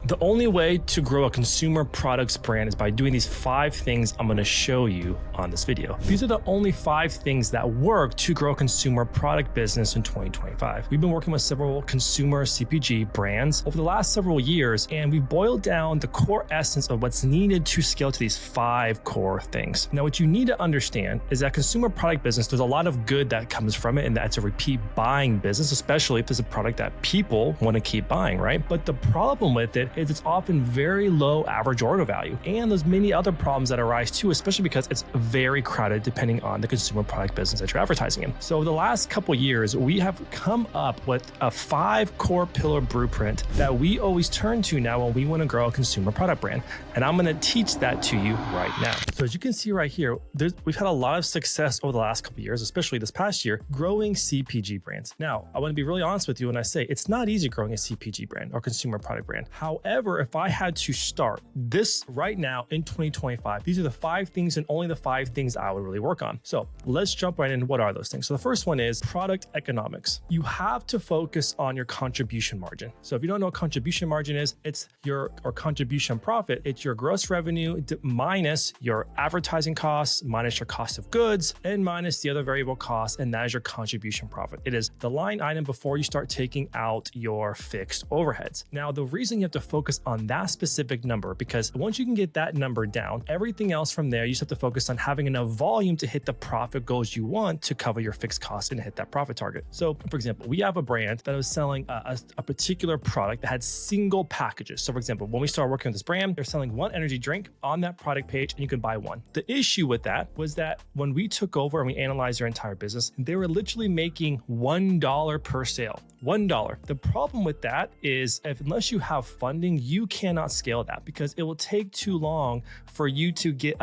The only way to grow a consumer products brand is by doing these 5 things I'm going to show you on this video. These are the only 5 things that work to grow a consumer product business in 2025. We've been working with several consumer CPG brands over the last several years, and we've boiled down the core essence of what's needed to scale to these 5 core things. Now, what you need to understand is that consumer product business, there's a lot of good that comes from it, and that it's a repeat buying business, especially if it's a product that people want to keep buying, right? But the problem with it is it's often very low average order value. And there's many other problems that arise too, especially because it's very crowded depending on the consumer product business that you're advertising in. So the last couple of years, we have come up with a 5 core pillar blueprint that we always turn to now when we want to grow a consumer product brand. And I'm going to teach that to you right now. So as you can see right here, we've had a lot of success over the last couple of years, especially this past year, growing CPG brands. Now, I want to be really honest with you when I say it's not easy growing a CPG brand or consumer product brand. However, if I had to start this right now in 2025, these are the 5 things and only the 5 things I would really work on. So let's jump right in. What are those things? So the first one is product economics. You have to focus on your contribution margin. So if you don't know what contribution margin is, it's your contribution profit. It's your gross revenue minus your advertising costs, minus your cost of goods, and minus the other variable costs, and that is your contribution profit. It is the line item before you start taking out your fixed overheads. Now, the reason you have to focus on that specific number, because once you can get that number down, everything else from there, you just have to focus on having enough volume to hit the profit goals you want to cover your fixed costs and hit that profit target. So for example, we have a brand that was selling a particular product that had single packages. So for example, when we started working with this brand, they're selling one energy drink on that product page and you could buy one. The issue with that was that when we took over and we analyzed their entire business, they were literally making $1 per sale. $1. The problem with that is unless you have funding, you cannot scale that because it will take too long for you to get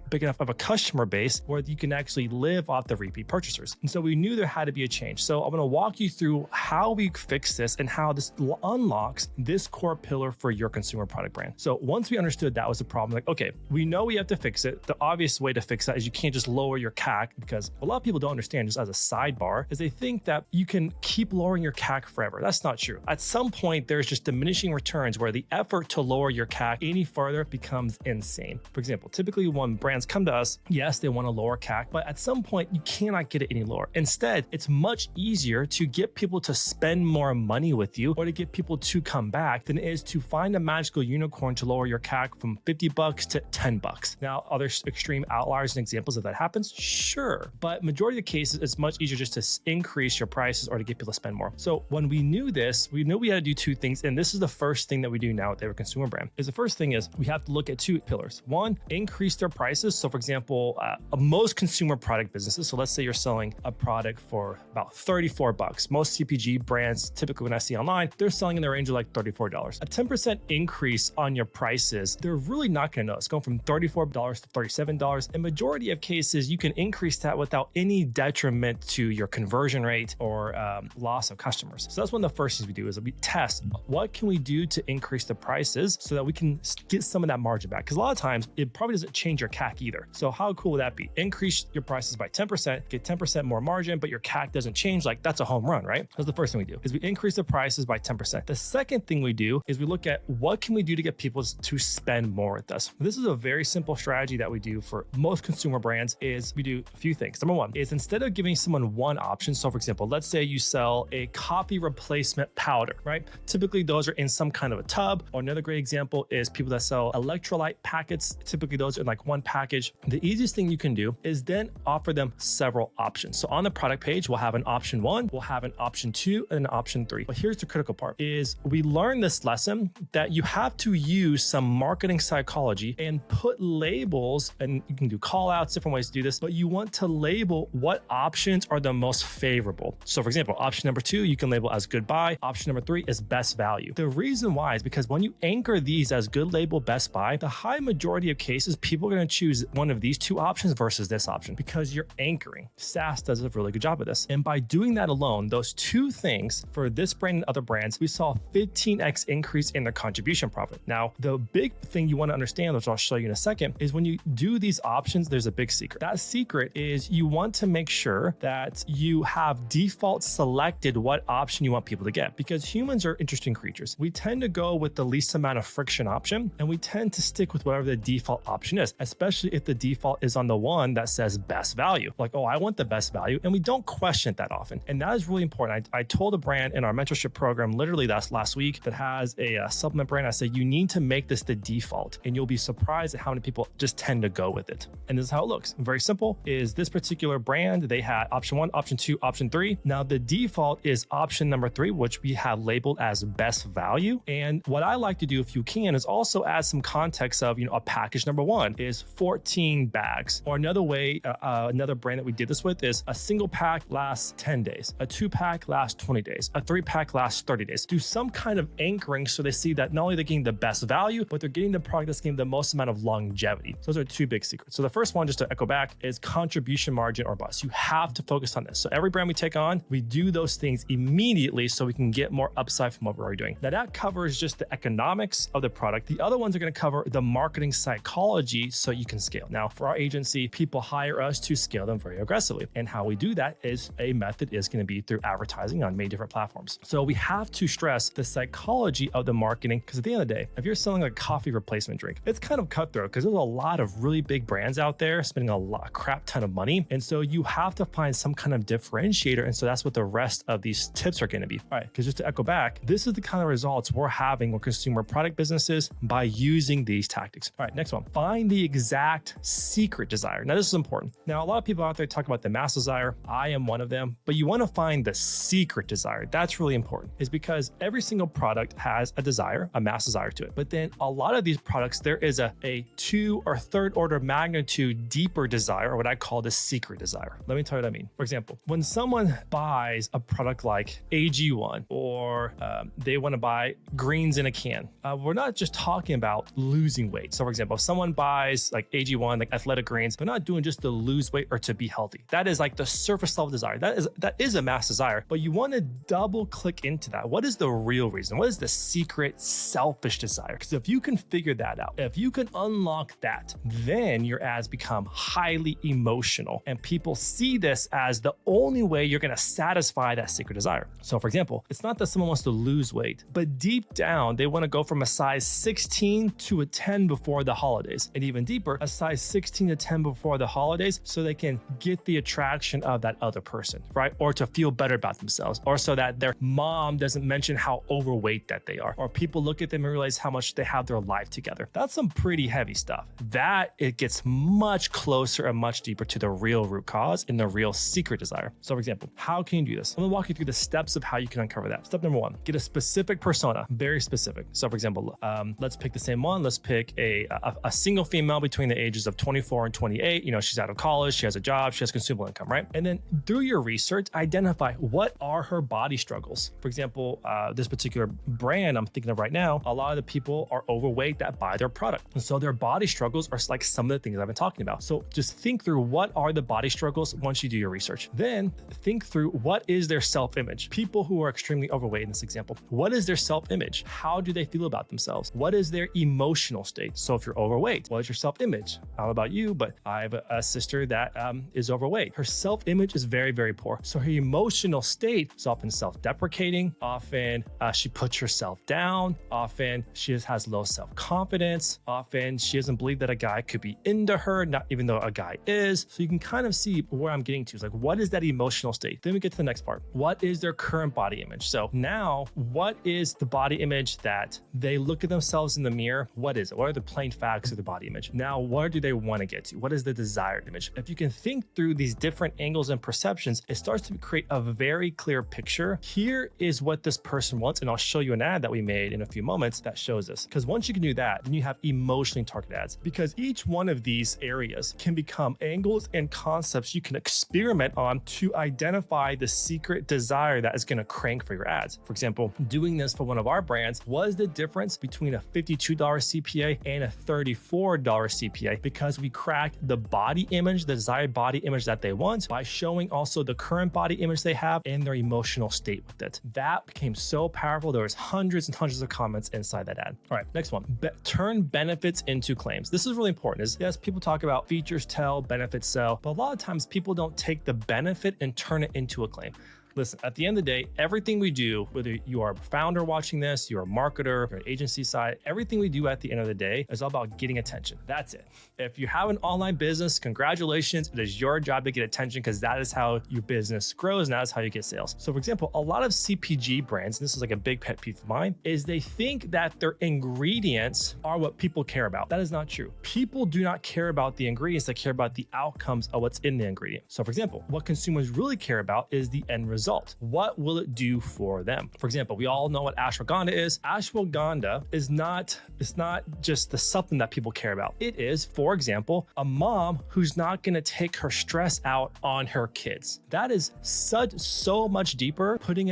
big enough of a customer base where you can actually live off the repeat purchasers. And so we knew there had to be a change. So I'm going to walk you through how we fix this and how this unlocks this core pillar for your consumer product brand. So once we understood that was the problem, like, okay, we know we have to fix it. The obvious way to fix that is you can't just lower your CAC, because a lot of people don't understand, just as a sidebar, is they think that you can keep lowering your CAC forever. That's not true. At some point, there's just diminishing returns where the effort to lower your CAC any further becomes insane. For example, typically when brands come to us, yes, they want to lower CAC, but at some point you cannot get it any lower. Instead, it's much easier to get people to spend more money with you or to get people to come back than it is to find a magical unicorn to lower your CAC from $50 to $10. Now, are there extreme outliers and examples of that happens? Sure. But majority of the cases, it's much easier just to increase your prices or to get people to spend more. So when we knew this, we knew we had to do 2 things. And this is the first thing that we do now with every consumer brand. Is the first thing is we have to look at 2 pillars. One, increase their prices. So for example, most consumer product businesses, so let's say you're selling a product for about $34. Most CPG brands, typically when I see online, they're selling in the range of like $34. A 10% increase on your prices, they're really not going to know. It's going from $34 to $37. In majority of cases, you can increase that without any detriment to your conversion rate or loss of customers. So that's one of the first things we do is we test what can we do to increase the prices so that we can get some of that margin back. Because a lot of times it probably doesn't change your CAC either. So how cool would that be? Increase your prices by 10%, get 10% more margin, but your CAC doesn't change. Like, that's a home run, right? That's the first thing we do is we increase the prices by 10%. The second thing we do is we look at what can we do to get people to spend more with us. This is a very simple strategy that we do for most consumer brands is we do a few things. Number one is instead of giving someone one option. So for example, let's say you sell a coffee replacement powder, right? Typically those are in some kind of a tub, or another great example is people that sell electrolyte packets. Typically those are in like one package. The easiest thing you can do is then offer them several options. So on the product page, we'll have an option 1, we'll have an option 2, and an option 3. But here's the critical part is we learned this lesson that you have to use some marketing psychology and put labels, and you can do call outs, different ways to do this, but you want to label what options are the most favorable. So for example, option number 2, you can label as good buy. Option number 3 is best value. The reason why is because when you anchor these as good label, best buy, the high majority of cases, people are going to choose one of these 2 options versus this option because you're anchoring. SaaS does a really good job of this. And by doing that alone, those 2 things for this brand and other brands, we saw 15x increase in their contribution profit. Now, the big thing you want to understand, which I'll show you in a second, is when you do these options, there's a big secret. That secret is you want to make sure that you have default selected what option you want people to get, because humans are interesting creatures. We tend to go go with the least amount of friction option, and we tend to stick with whatever the default option is, especially if the default is on the one that says best value. Like, oh, I want the best value, and we don't question it that often. And that is really important. I told a brand in our mentorship program, literally that's last week, that has a supplement brand, I said, you need to make this the default, and you'll be surprised at how many people just tend to go with it. And this is how it looks. Very simple. Is this particular brand, they had option 1, option 2, option 3. Now the default is option number 3, which we have labeled as best value. And what I like to do, if you can, is also add some context of, a package number 1 is 14 bags. Or another way, another brand that we did this with is a single pack lasts 10 days, a 2-pack lasts 20 days, a 3-pack lasts 30 days. Do some kind of anchoring so they see that not only they're getting the best value, but they're getting the product that's getting the most amount of longevity. Those are 2 big secrets. So the first one, just to echo back, is contribution margin or bust. You have to focus on this. So every brand we take on, we do those things immediately so we can get more upside from what we're already doing. Now that covers just the economics of the product. The other ones are going to cover the marketing psychology so you can scale. Now for our agency, people hire us to scale them very aggressively. And how we do that is a method is going to be through advertising on many different platforms. So we have to stress the psychology of the marketing, because at the end of the day, if you're selling a coffee replacement drink, it's kind of cutthroat because there's a lot of really big brands out there spending a crap ton of money. And so you have to find some kind of differentiator. And so that's what the rest of these tips are going to be. All right, because just to echo back, this is the kind of results we're having with consumer product businesses by using these tactics. All right, next one. Find the exact secret desire. Now, this is important. Now, a lot of people out there talk about the mass desire. I am one of them, but you want to find the secret desire. That's really important, is because every single product has a desire, a mass desire to it. But then a lot of these products, there is a 2 or 3rd order magnitude deeper desire, or what I call the secret desire. Let me tell you what I mean. For example, when someone buys a product like AG1, or they want to buy greens in a can, we're not just talking about losing weight. So for example, if someone buys like AG1, like athletic greens, they're not doing just to lose weight or to be healthy. That is like the surface level desire. That is a mass desire, but you want to double click into that. What is the real reason? What is the secret selfish desire? Because if you can figure that out, if you can unlock that, then your ads become highly emotional, and people see this as the only way you're going to satisfy that secret desire. So for example, it's not that someone wants to lose weight, but deep down, they want to go from a size 16 to a 10 before the holidays, and even deeper, a size 16 to 10 before the holidays, so they can get the attraction of that other person, right? Or to feel better about themselves, or so that their mom doesn't mention how overweight that they are, or people look at them and realize how much they have their life together. That's some pretty heavy stuff. That it gets much closer and much deeper to the real root cause and the real secret desire. So for example, how can you do this? I'm gonna walk you through the steps of how you can uncover that. Step number 1, get a specific persona, very specific. So for example, let's pick the same one. Let's pick a single female between the ages of 24 and 28. She's out of college, she has a job, she has consumable income, right? And then through your research, identify what are her body struggles. For example, this particular brand I'm thinking of right now, a lot of the people are overweight that buy their product. And so their body struggles are like some of the things I've been talking about. So just think through what are the body struggles once you do your research. Then think through what is their self-image. People who are extremely overweight in this example, what is their self-image? How do they feel about themselves? What is their emotional state? So if you're overweight, what is your self-image? I don't know about you, but I have a sister that is overweight. Her self-image is very, very poor. So her emotional state is often self-deprecating. Often she puts herself down. Often she just has low self-confidence. Often she doesn't believe that a guy could be into her, not even though a guy is. So you can kind of see where I'm getting to. It's like, what is that emotional state? Then we get to the next part. What is their current body image? So now, what is the body image that they look at themselves in the mirror? What is it? What are the plain facts of the body image? Now, where do they want to get to? What is the desired image? If you can think through these different angles and perceptions, it starts to create a very clear picture. Here is what this person wants, and I'll show you an ad that we made in a few moments that shows this. Because once you can do that, then you have emotionally targeted ads. Because each one of these areas can become angles and concepts you can experiment on to identify the secret desire that is going to crank for your ads. For example, doing this for one of our brands was the difference between a $52 CPA and a $34 CPA, because we cracked the body image, the desired body image that they want, by showing also the current body image they have and their emotional state with it. That became so powerful. There was hundreds and hundreds of comments inside that ad. All right, next one. Turn benefits into claims. This is really important. Yes, people talk about features tell, benefits sell, but a lot of times people don't take the benefit and turn it into a claim. Listen, at the end of the day, everything we do, whether you are a founder watching this, you're a marketer, you're an agency side, everything we do at the end of the day is all about getting attention. That's it. If you have an online business, congratulations. It is your job to get attention because that is how your business grows and that is how you get sales. So for example, a lot of CPG brands, and this is like a big pet peeve of mine, is they think that their ingredients are what people care about. That is not true. People do not care about the ingredients. They care about the outcomes of what's in the ingredient. So for example, what consumers really care about is the end result. What will it do for them? For example, we all know what ashwagandha is. Ashwagandha is not just the supplement that people care about. It is, for example, a mom who's not going to take her stress out on her kids. That is so much deeper putting that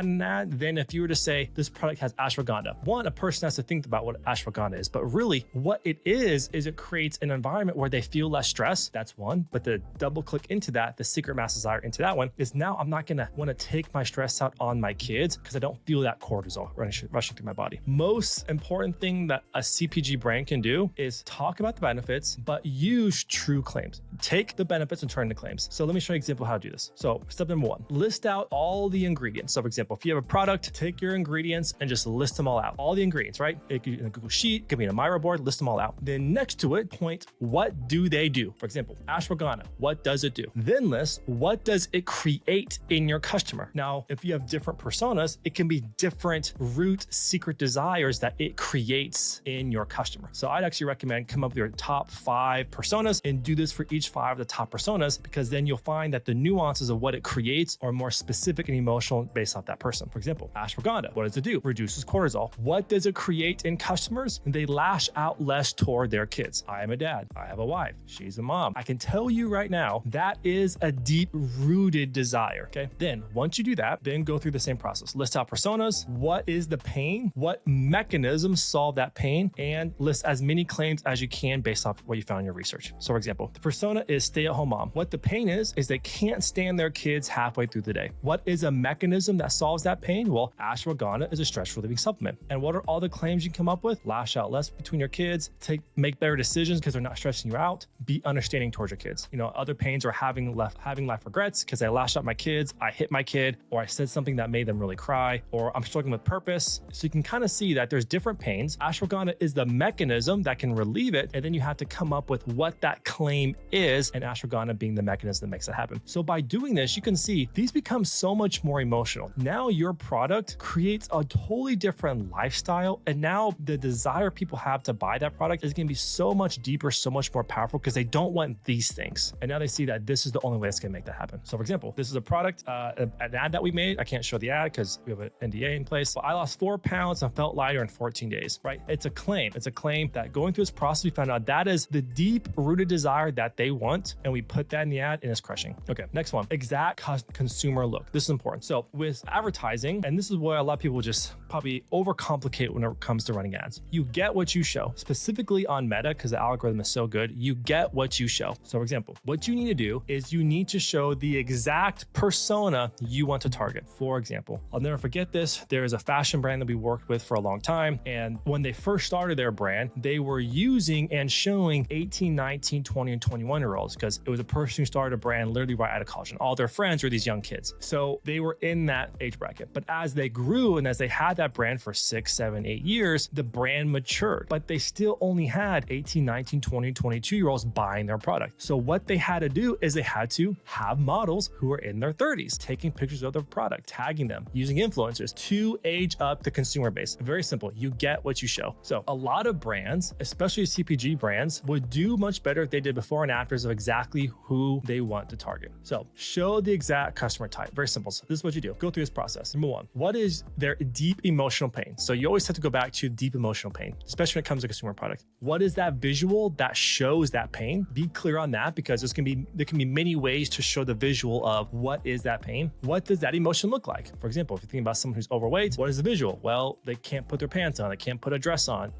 in an ad than if you were to say this product has ashwagandha. One, a person has to think about what ashwagandha is, but really what it is it creates an environment where they feel less stress. That's one. But the double click into that, the secret mass desire into that one is now I'm not going to want to take my stress out on my kids because I don't feel that cortisol rushing through my body. Most important thing that a CPG brand can do is talk about the benefits, but use true claims. Take the benefits and turn into claims. So let me show you an example of how to do this. So step number one, list out all the ingredients. So for example, if you have a product, take your ingredients and just list them all out. All the ingredients, right? It could be in a Google Sheet, it could be in a Miro board, list them all out. Then next to it, point what do they do? For example, ashwagandha, what does it do? Then list what does it create in your customer. Now, if you have different personas, it can be different root secret desires that it creates in your customer. So I'd actually recommend come up with your top 5 personas and do this for each 5 of the top personas, because then you'll find that the nuances of what it creates are more specific and emotional based off that person. For example, ashwagandha, what does it do? Reduces cortisol. What does it create in customers? They lash out less toward their kids. I am a dad. I have a wife. She's a mom. I can tell you right now, that is a deep rooted desire. Okay. Then once you do that, then go through the same process. List out personas. What is the pain? What mechanisms solve that pain? And list as many claims as you can based off what you found in your research. So for example, the persona is stay-at-home mom. What the pain is they can't stand their kids halfway through the day. What is a mechanism that solves that pain? Well, ashwagandha is a stress relieving supplement. And what are all the claims you come up with? Lash out less between your kids, make better decisions because they're not stressing you out, be understanding towards your kids. You know, other pains are having life regrets because I lashed out my kids, I hit my kid, or I said something that made them really cry, or I'm struggling with purpose. So you can kind of see that there's different pains. Ashwagandha is the mechanism that can relieve it, and then you have to come up with what that claim is, and ashwagandha being the mechanism that makes it happen. So by doing this, you can see these become so much more emotional. Now your product creates a totally different lifestyle, and now the desire people have to buy that product is going to be so much deeper, so much more powerful because they don't want these things. And now they see that this is the only way that's going to make that happen. So for example, this is a product, an ad that we made. I can't show the ad because we have an NDA in place. But I lost 4 pounds and felt lighter in 14 days, right? It's a claim. It's a claim that going through this process, we found out that is the deep rooted desire that they want. And we put that in the ad and it's crushing. Okay, next one, exact consumer look. This is important. So with advertising, and this is where a lot of people just probably overcomplicate when it comes to running ads. You get what you show. Specifically on Meta, because the algorithm is so good, you get what you show. So for example, what you need to do is you need to show the exact persona you want to target. For example, I'll never forget this. There is a fashion brand that we worked with for a long time. And when they first started their brand, they were using and showing 18, 19, 20, and 21-year-olds because it was a person who started a brand literally right out of college. And all their friends were these young kids. So they were in that age bracket. But as they grew and as they had that brand for 6, 7, 8 years, the brand matured. But they still only had 18, 19, 20, 22-year-olds buying their product. So what they had to do is they had to have models who are in their 30s, taking pictures of their product, tagging them, using influencers to age up the consumer base. Very simple. You get what you show. So a lot of brands, especially CPG brands, would do much better if they did before and afters of exactly who they want to target. So show the exact customer type. Very simple. So this is what you do. Go through this process. Number one, what is their deep emotional pain? So you always have to go back to deep emotional pain, especially when it comes to consumer product. What is that visual that shows that pain? Be clear on that because there can be many ways to show the visual of what is that pain. What does that emotion look like? For example, if you think about someone who's overweight, what is the visual? Well, they can't put their pants on. They can't put a dress on.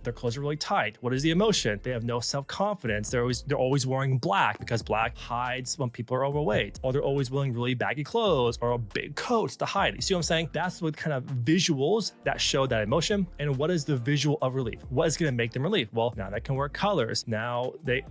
Their clothes are really tight. What is the emotion? They have no self-confidence. They're always wearing black because black hides when people are overweight, or they're always wearing really baggy clothes or big coats to hide. You see what I'm saying? That's what kind of visuals that show that emotion. And what is the visual of relief? What is going to make them relief? Well, now they can wear colors. Now they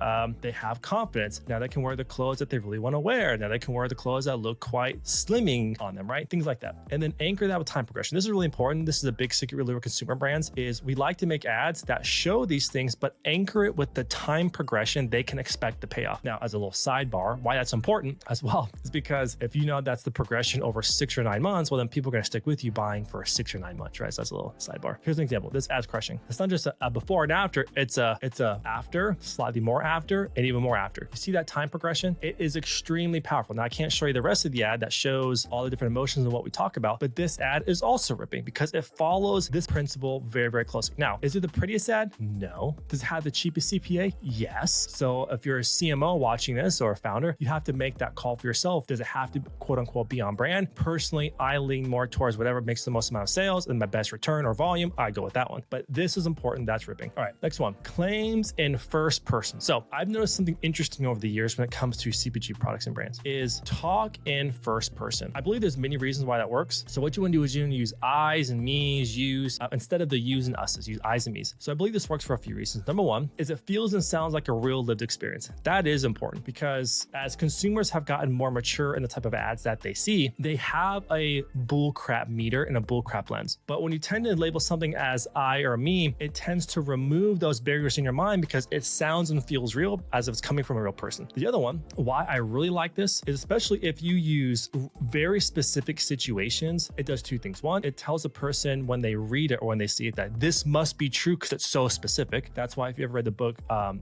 have confidence. Now they can wear the clothes that they really want to wear. Now they can wear the clothes that look look quite slimming on them, right? Things like that. And then anchor that with time progression. This is really important. This is a big secret really with consumer brands is we like to make ads that show these things, but anchor it with the time progression they can expect to pay off. Now, as a little sidebar, why that's important as well is because if you know that's the progression over 6 or 9 months, well, then people are going to stick with you buying for 6 or 9 months, right? So that's a little sidebar. Here's an example. This ad's crushing. It's not just a before and after. It's a after, slightly more after, and even more after. You see that time progression? It is extremely powerful. Now, I can't show you the rest of the ad that shows all the different emotions and what we talk about, but this ad is also ripping because it follows this principle very, very closely. Now, is it the prettiest ad? No. Does it have the cheapest CPA? Yes. So if you're a CMO watching this or a founder, you have to make that call for yourself. Does it have to quote unquote be on brand? Personally, I lean more towards whatever makes the most amount of sales and my best return or volume. I go with that one. But this is important. That's ripping. All right, next one. Claims in first person. So I've noticed something interesting over the years when it comes to CPG products and brands is talk in first person. I believe there's many reasons why that works. So what you want to do is you want to use I's and me's, yous, instead of the yous and us's, use I's and me's. So I believe this works for a few reasons. Number one is it feels and sounds like a real lived experience. That is important because as consumers have gotten more mature in the type of ads that they see, they have a bullcrap meter and a bullcrap lens. But when you tend to label something as I or me, it tends to remove those barriers in your mind because it sounds and feels real as if it's coming from a real person. The other one, why I really like this is especially if you use very specific situations, it does two things. One, it tells a person when they read it or when they see it that this must be true because it's so specific. That's why if you ever read the book,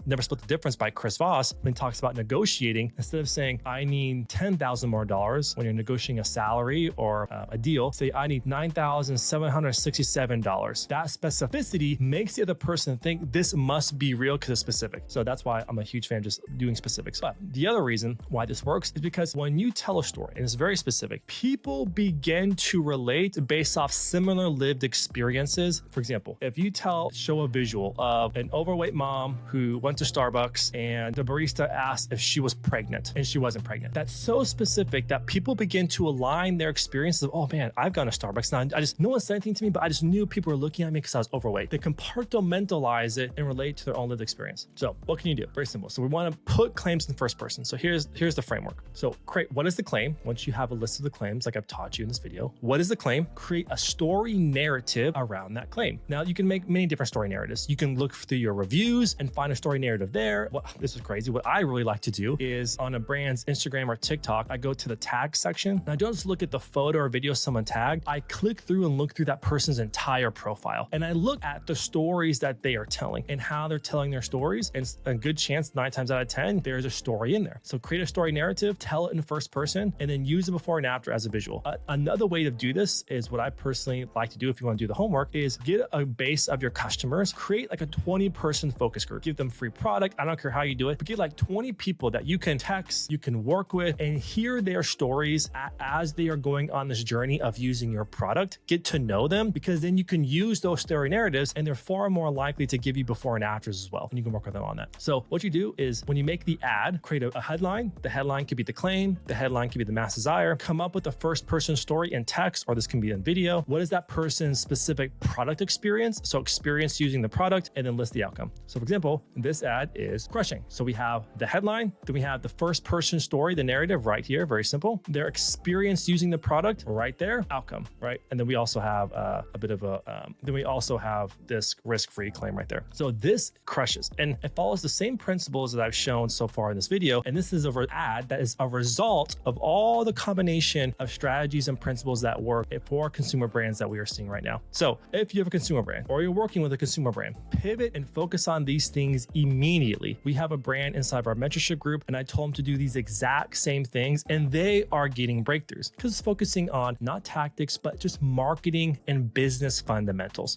Never Split the Difference by Chris Voss, when he talks about negotiating, instead of saying, I need $10,000 more when you're negotiating a salary or a deal, say, I need $9,767. That specificity makes the other person think this must be real because it's specific. So that's why I'm a huge fan of just doing specifics. But the other reason why this works is because when you tell a story and it's very specific, people begin to relate based off similar lived experiences. For example, if you show a visual of an overweight mom who went to Starbucks and the barista asked if she was pregnant and she wasn't pregnant. That's so specific that people begin to align their experiences of, oh man, I've gone to Starbucks now. No one said anything to me, but I just knew people were looking at me because I was overweight. They compartmentalize it and relate to their own lived experience. So what can you do? Very simple. So we want to put claims in first person. So here's the framework. So create, what is the claim? Once you have a list of the claims, like I've taught you in this video, what is the claim? Create a story narrative around that claim. Now you can make many different story narratives. You can look through your reviews and find a story narrative there. Well, this is crazy. What I really like to do is on a brand's Instagram or TikTok, I go to the tag section and I don't just look at the photo or video someone tagged. I click through and look through that person's entire profile. And I look at the stories that they are telling and how they're telling their stories. And a good chance, 9 times out of 10, there's a story in there. So create a story narrative, tell it in first person, and then use it before and after as a visual. Another way to do this is what I personally like to do if you want to do the homework is get a base of your customers, create like a 20-person focus group, give them free product. I don't care how you do it, but get like 20 people that you can text, you can work with, and hear their stories as they are going on this journey of using your product. Get to know them because then you can use those story narratives and they're far more likely to give you before and afters as well. And you can work with them on that. So what you do is when you make the ad, create a headline. The headline could be the claim. The headline could be the mass desire. Come up with a first person story in text, or this can be in video. What is that person's specific product experience? So experience using the product and then list the outcome. So for example, this ad is crushing. So we have the headline, then we have the first person story, the narrative right here, very simple. Their experience using the product right there, outcome, right? And then we also have then we also have this risk-free claim right there. So this crushes and it follows the same principles that I've shown so far in this video. And this is an ad that is a result of all the combination of strategies and principles that work for consumer brands that we are seeing right now. So if you have a consumer brand or you're working with a consumer brand, pivot and focus on these things immediately. We have a brand inside of our mentorship group and I told them to do these exact same things and they are getting breakthroughs because it's focusing on not tactics, but just marketing and business fundamentals.